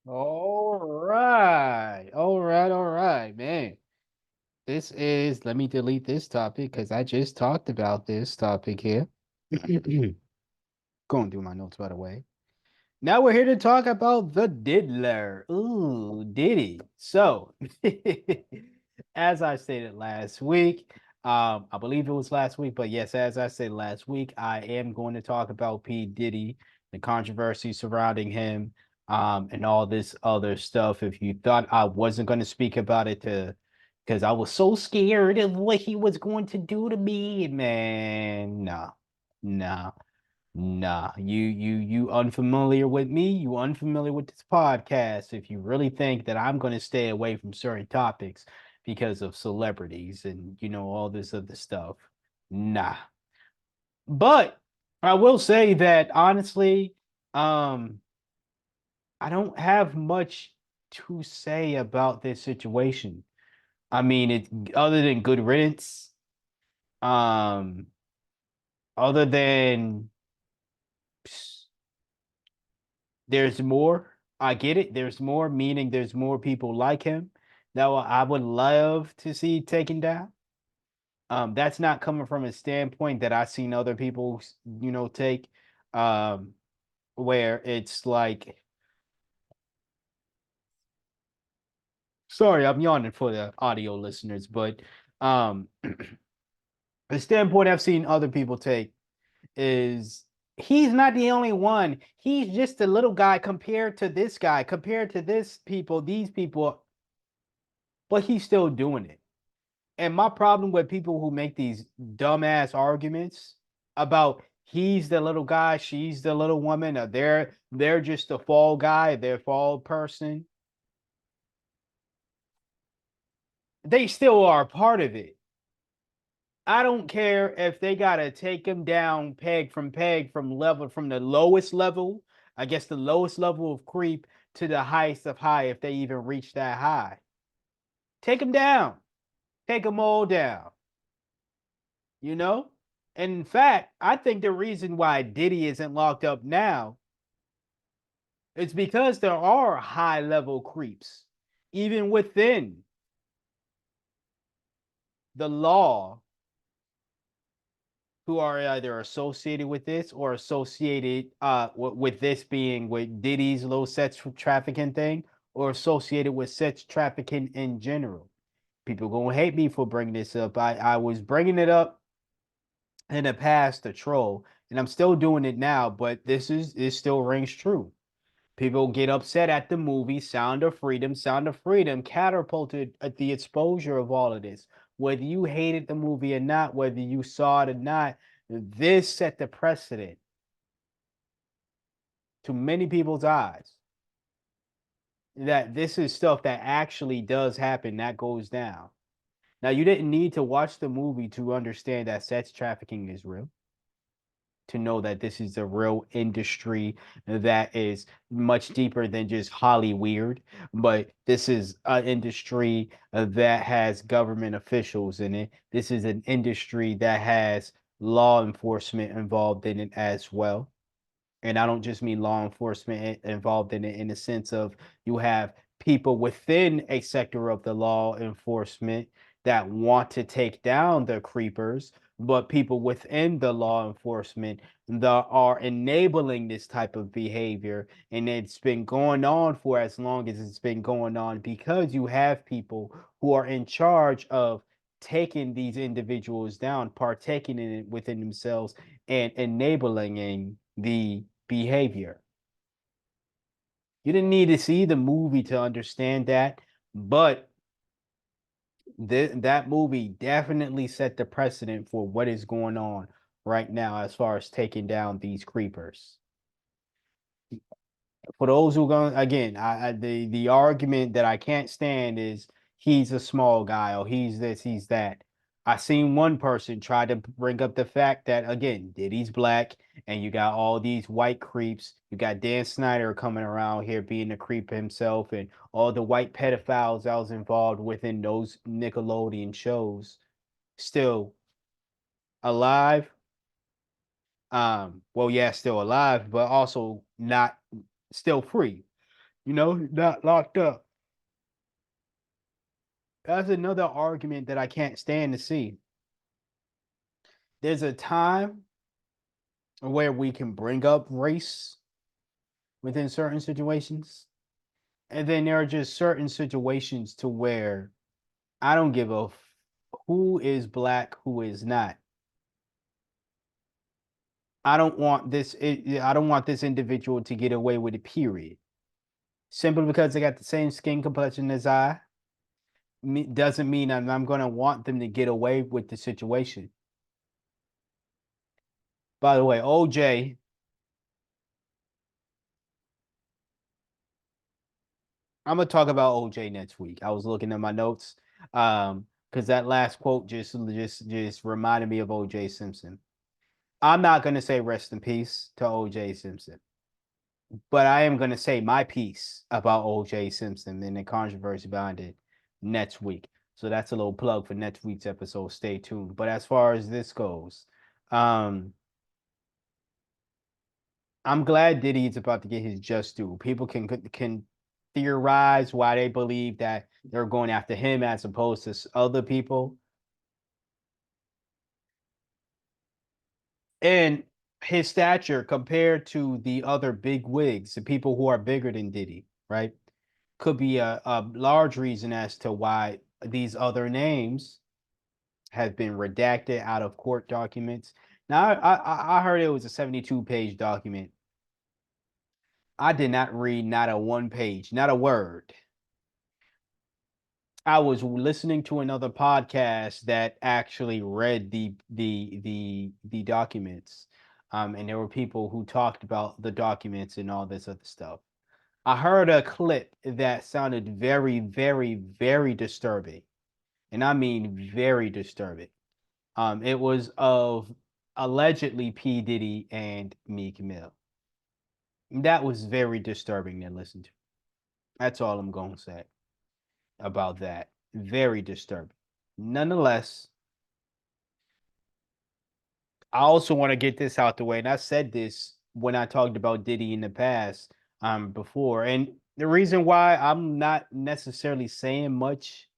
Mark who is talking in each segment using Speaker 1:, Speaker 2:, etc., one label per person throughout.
Speaker 1: All right, man. This is, let me delete this topic because I just talked about this topic here. Going through my notes, by the way. Now we're here to talk about the Diddler. Ooh, Diddy. So, as I stated last week, I believe it was last week, but yes, as I said last week, I am going to talk about P. Diddy, the controversy surrounding him, and all this other stuff. If you thought I wasn't going to speak about it because I was so scared of what he was going to do to me, man, nah. Nah, you unfamiliar with me, you unfamiliar with this podcast. If you really think that I'm going to stay away from certain topics because of celebrities and all this other stuff, nah. But I will say that honestly, um, I don't have much to say about this situation. I mean, it other than good riddance, um, other than there's more. I get it. There's more, meaning there's more people like him that I would love to see taken down. That's not coming from a standpoint that I've seen other people, take, um, where it's like, sorry, I'm yawning for the audio listeners, but um, the standpoint I've seen other people take is he's not the only one. He's just a little guy, compared to this people, these people, but he's still doing it. And my problem with people who make these dumbass arguments about he's the little guy, she's the little woman, or they're just a fall guy, they're fall person, they still are a part of it. I don't care if they gotta take him down peg from level from the lowest level, I guess the lowest level of creep to the highest of high if they even reach that high. Take him down. Take them all down. You know? And in fact, I think the reason why Diddy isn't locked up now is because there are high level creeps, even within the law, who are either associated with this or associated with this being with Diddy's little sex trafficking thing or associated with sex trafficking in general. People gonna hate me for bringing this up. I was bringing it up in the past to troll, and I'm still doing it now, but it still rings true. People get upset at the movie Sound of Freedom. Sound of Freedom catapulted at the exposure of all of this. Whether you hated the movie or not, whether you saw it or not, this set the precedent to many people's eyes that this is stuff that actually does happen, that goes down. Now, you didn't need to watch the movie to understand that sex trafficking is real, to know that this is a real industry that is much deeper than just Hollyweird, but this is an industry that has government officials in it. This is an industry that has law enforcement involved in it as well. And I don't just mean law enforcement involved in it in the sense of you have people within a sector of the law enforcement that want to take down the creepers, but people within the law enforcement that are enabling this type of behavior. And it's been going on for as long as it's been going on because you have people who are in charge of taking these individuals down, partaking in it within themselves, and enabling the behavior. You didn't need to see the movie to understand that, but that movie definitely set the precedent for what is going on right now as far as taking down these creepers. For those who going again, the argument that I can't stand is he's a small guy or he's this, he's that. I seen one person try to bring up the fact that again, Diddy's black, and you got all these white creeps. You got Dan Snyder coming around here being a creep himself, and all the white pedophiles that was involved within those Nickelodeon shows still alive. Well, yeah, still alive, but also not still free. Not locked up. That's another argument that I can't stand to see. There's a time where we can bring up race within certain situations, and then there are just certain situations to where I don't give a who is black, who is not. I don't want this individual to get away with it, period. Simply because they got the same skin complexion as I doesn't mean I'm going to want them to get away with the situation. By the way, OJ, I'm gonna talk about OJ next week. I was looking at my notes, because that last quote just reminded me of OJ Simpson. I'm not gonna say rest in peace to OJ Simpson, but I am gonna say my piece about OJ Simpson and the controversy behind it next week. So that's a little plug for next week's episode. Stay tuned. But as far as this goes, um, I'm glad Diddy's about to get his just due. People can theorize why they believe that they're going after him as opposed to other people. And his stature compared to the other big wigs, the people who are bigger than Diddy, right? Could be a large reason as to why these other names have been redacted out of court documents. Now, I heard it was a 72-page document. I did not read not a one page, not a word. I was listening to another podcast that actually read the documents, and there were people who talked about the documents and all this other stuff. I heard a clip that sounded very, very, very disturbing, and I mean very disturbing. It was of allegedly P Diddy and Meek Mill. That was very disturbing to listen to. That's all I'm going to say about that. Very disturbing. Nonetheless, I also want to get this out the way, and I said this when I talked about Diddy in the past, before, and the reason why I'm not necessarily saying much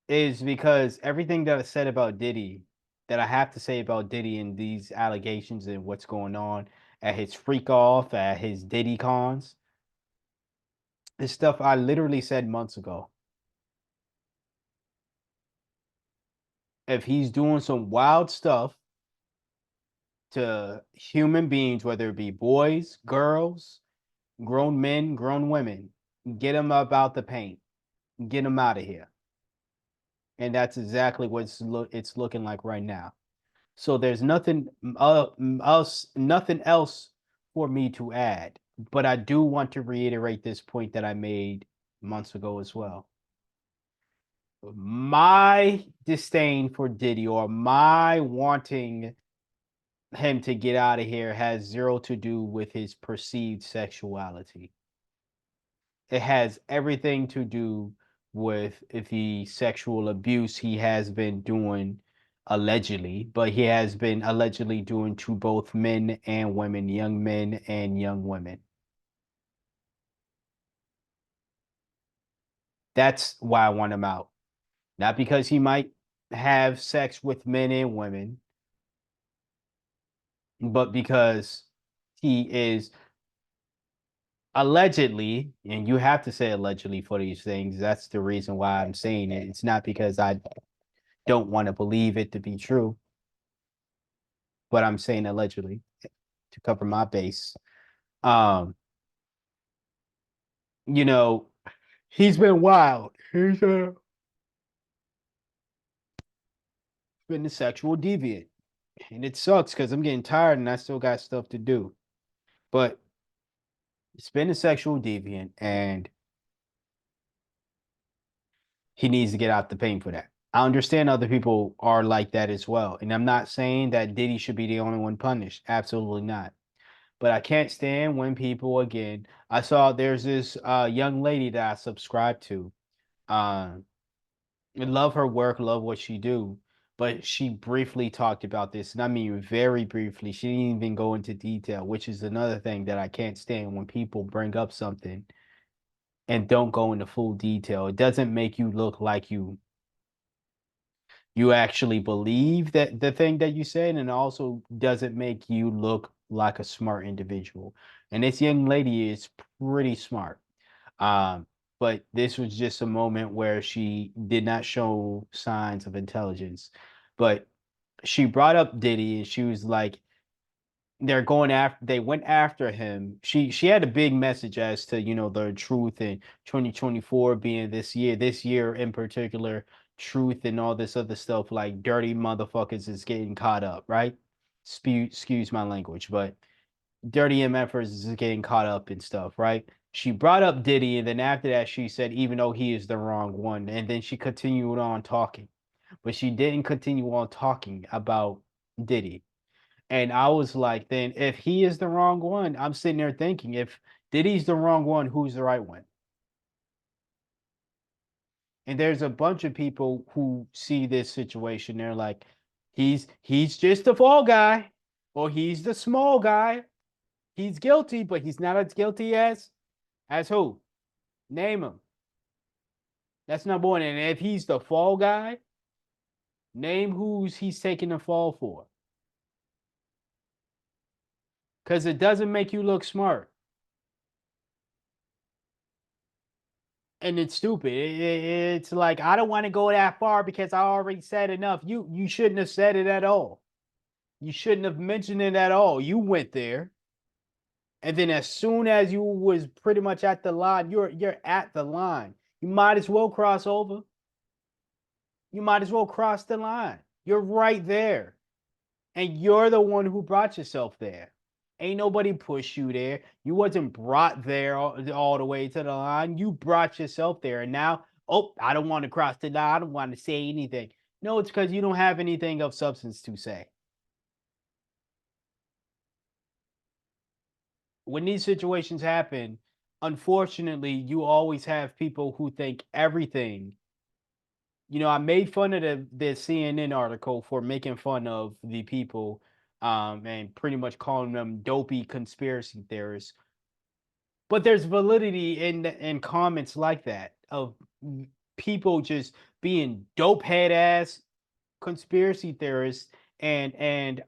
Speaker 1: is because everything that I said about Diddy, that I have to say about Diddy and these allegations and what's going on at his freak off, at his Diddy cons, is stuff I literally said months ago. If he's doing some wild stuff to human beings, whether it be boys, girls, grown men, grown women, get them up out the paint, get them out of here. And that's exactly what it's looking like right now. So there's nothing else for me to add. But I do want to reiterate this point that I made months ago as well. My disdain for Diddy, or my wanting him to get out of here, has zero to do with his perceived sexuality. It has everything to do with the sexual abuse he has been doing, allegedly, but he has been allegedly doing to both men and women, young men and young women. That's why I want him out. Not because he might have sex with men and women, but because he is allegedly, and you have to say allegedly for these things. That's the reason why I'm saying it. It's not because I don't want to believe it to be true, but I'm saying allegedly to cover my base. Um, you know, he's been wild. He's been a sexual deviant. And it sucks because I'm getting tired and I still got stuff to do. But it's been a sexual deviant and he needs to get out the paint for that. I understand other people are like that as well. And I'm not saying that Diddy should be the only one punished. Absolutely not. But I can't stand when people, again, I saw there's this young lady that I subscribe to. Uh, love her work, love what she do. but she briefly talked about this, and I mean very briefly. She didn't even go into detail, which is another thing that I can't stand when people bring up something and don't go into full detail. It doesn't make you look like you actually believe that the thing that you said, and also doesn't make you look like a smart individual. And this young lady is pretty smart. Um, but this was just a moment where she did not show signs of intelligence. But she brought up Diddy and she was like, they went after him. She had a big message as to, the truth in 2024 being this year in particular, truth and all this other stuff, like dirty motherfuckers is getting caught up, right? Excuse my language, but dirty MFers is getting caught up in stuff, right? She brought up Diddy, and then after that, she said, even though he is the wrong one, and then she continued on talking, but she didn't continue on talking about Diddy. And I was like, then if he is the wrong one, I'm sitting there thinking, if Diddy's the wrong one, who's the right one? And there's a bunch of people who see this situation. They're like, he's just the fall guy, or he's the small guy. He's guilty, but he's not as guilty as who? Name him. That's number one. And if he's the fall guy, name who's he's taking the fall for. Because it doesn't make you look smart. And it's stupid. It's like I don't want to go that far because I already said enough. You shouldn't have said it at all. You shouldn't have mentioned it at all. You went there, and then as soon as you was pretty much at the line, you're at the line. You might as well cross over. You might as well cross the line. You're right there, and you're the one who brought yourself there. Ain't nobody pushed you there. You wasn't brought there all the way to the line. You brought yourself there. And now, oh, I don't want to cross the line. I don't want to say anything. No, it's because you don't have anything of substance to say. When these situations happen, unfortunately, you always have people who think everything. I made fun of the CNN article for making fun of the people and pretty much calling them dopey conspiracy theorists. But there's validity in comments like that of people just being dope head ass conspiracy theorists and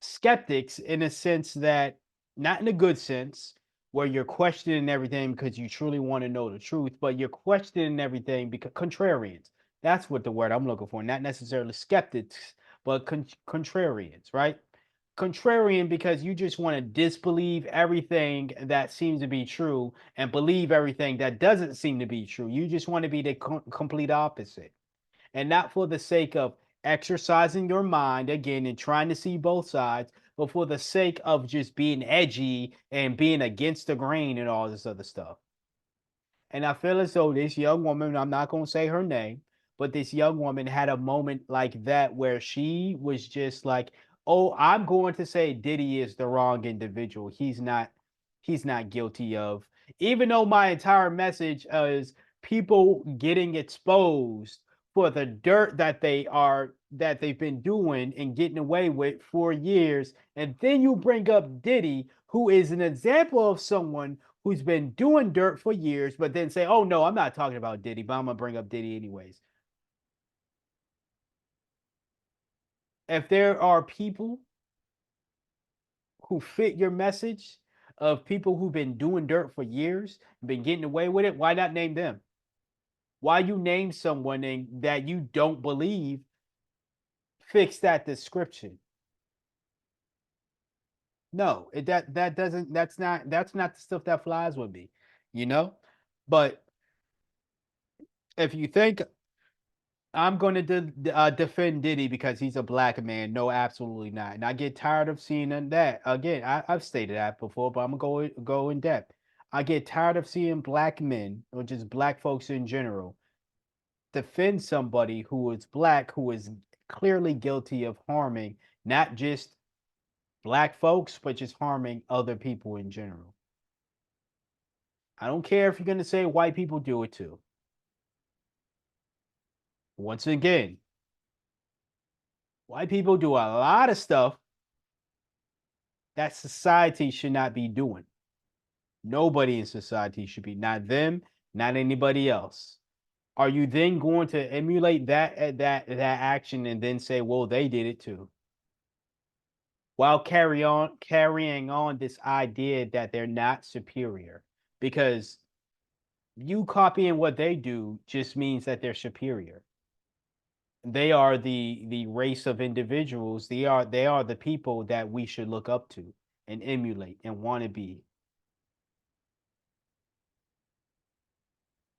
Speaker 1: skeptics in a sense that not in a good sense where you're questioning everything because you truly want to know the truth, but you're questioning everything because contrarians. That's what the word I'm looking for. Not necessarily skeptics, but contrarians, right? Contrarian because you just want to disbelieve everything that seems to be true and believe everything that doesn't seem to be true. You just want to be the complete opposite. And not for the sake of exercising your mind again and trying to see both sides, but for the sake of just being edgy and being against the grain and all this other stuff. And I feel as though this young woman, I'm not going to say her name, but this young woman had a moment like that where she was just like, "Oh, I'm going to say Diddy is the wrong individual. He's not guilty of." Even though my entire message is people getting exposed for the dirt that they've been doing and getting away with for years, and then you bring up Diddy, who is an example of someone who's been doing dirt for years, but then say, "Oh no, I'm not talking about Diddy, but I'm gonna bring up Diddy anyways." If there are people who fit your message of people who've been doing dirt for years, been getting away with it, why not name them? Why you name someone that you don't believe fix that description? No, that doesn't. That's not the stuff that flies with me, you know. But if you think I'm going to defend Diddy because he's a black man. No, absolutely not. And I get tired of seeing that. Again, I've stated that before, but I'm going to go in depth. I get tired of seeing black men or just black folks in general defend somebody who is black, who is clearly guilty of harming not just black folks, but just harming other people in general. I don't care if you're going to say white people do it too. Once again, White people do a lot of stuff that society should not be doing. Nobody in society should be, not them, not anybody else. Are you then going to emulate that action and then say, well, they did it too? While carrying on this idea that they're not superior. Because you copying what they do just means that they're superior. They are the race of individuals. They are the people that we should look up to and emulate and want to be.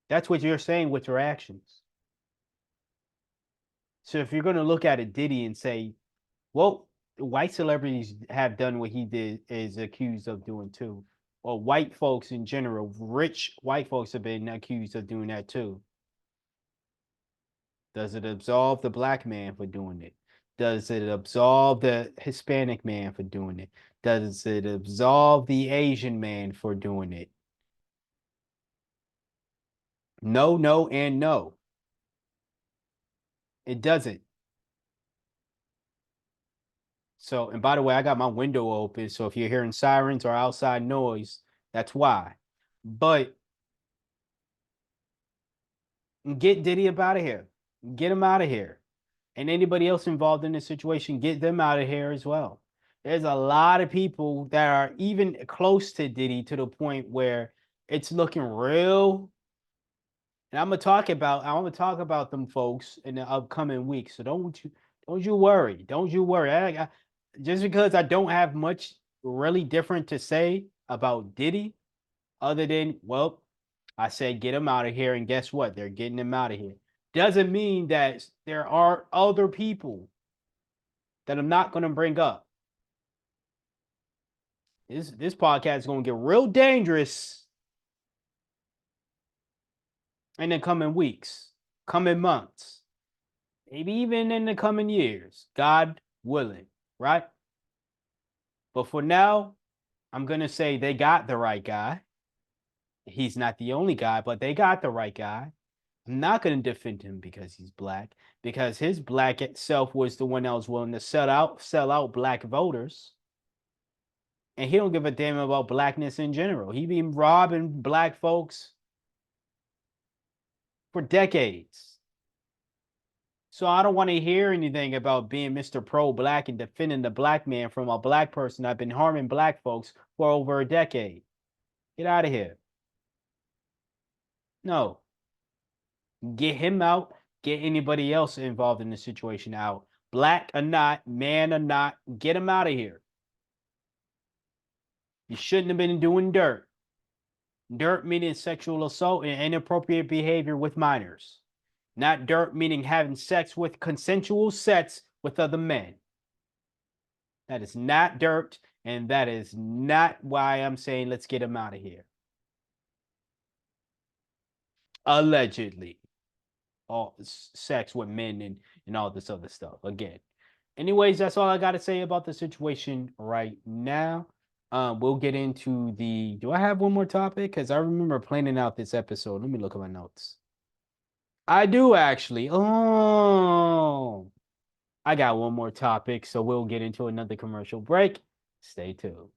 Speaker 1: That's what you're saying with your actions. So if you're going to look at a Diddy and say, well, white celebrities have done what he did is accused of doing too, or white folks in general, rich white folks have been accused of doing that too. Does it absolve the black man for doing it? Does it absolve the Hispanic man for doing it? Does it absolve the Asian man for doing it? No, no, and no. It doesn't. So, and by the way, I got my window open. So if you're hearing sirens or outside noise, that's why. But get Diddy up out of here. Get him out of here. And anybody else involved in this situation, get them out of here as well. There's a lot of people that are even close to Diddy to the point where it's looking real. And I'm gonna talk about them folks in the upcoming weeks. So don't you worry. Don't you worry. Just because I don't have much really different to say about Diddy, other than, well, I said get him out of here, and guess what? They're getting him out of here. Doesn't mean that there are other people that I'm not going to bring up. This podcast is going to get real dangerous in the coming weeks, coming months, maybe even in the coming years, God willing, right? But for now, I'm going to say they got the right guy. He's not the only guy, but they got the right guy. I'm not going to defend him because he's black, because his black itself was the one that was willing to sell out black voters. And he don't give a damn about blackness in general. He been robbing black folks for decades. So I don't want to hear anything about being Mr. Pro-Black and defending the black man from a black person that's been harming black folks for over a decade. Get out of here. No. Get him out. Get anybody else involved in the situation out. Black or not, man or not, get him out of here. You shouldn't have been doing dirt. Dirt meaning sexual assault and inappropriate behavior with minors. Not dirt meaning having sex with consensual sex with other men. That is not dirt, and that is not why I'm saying let's get him out of here. Allegedly. All sex with men and all this other stuff. Again. Anyways, that's all I got to say about the situation right now. We'll get into the. Do I have one more topic? Because I remember planning out this episode. Let me look at my notes. I do actually. Oh, I got one more topic, so we'll get into another commercial break. Stay tuned.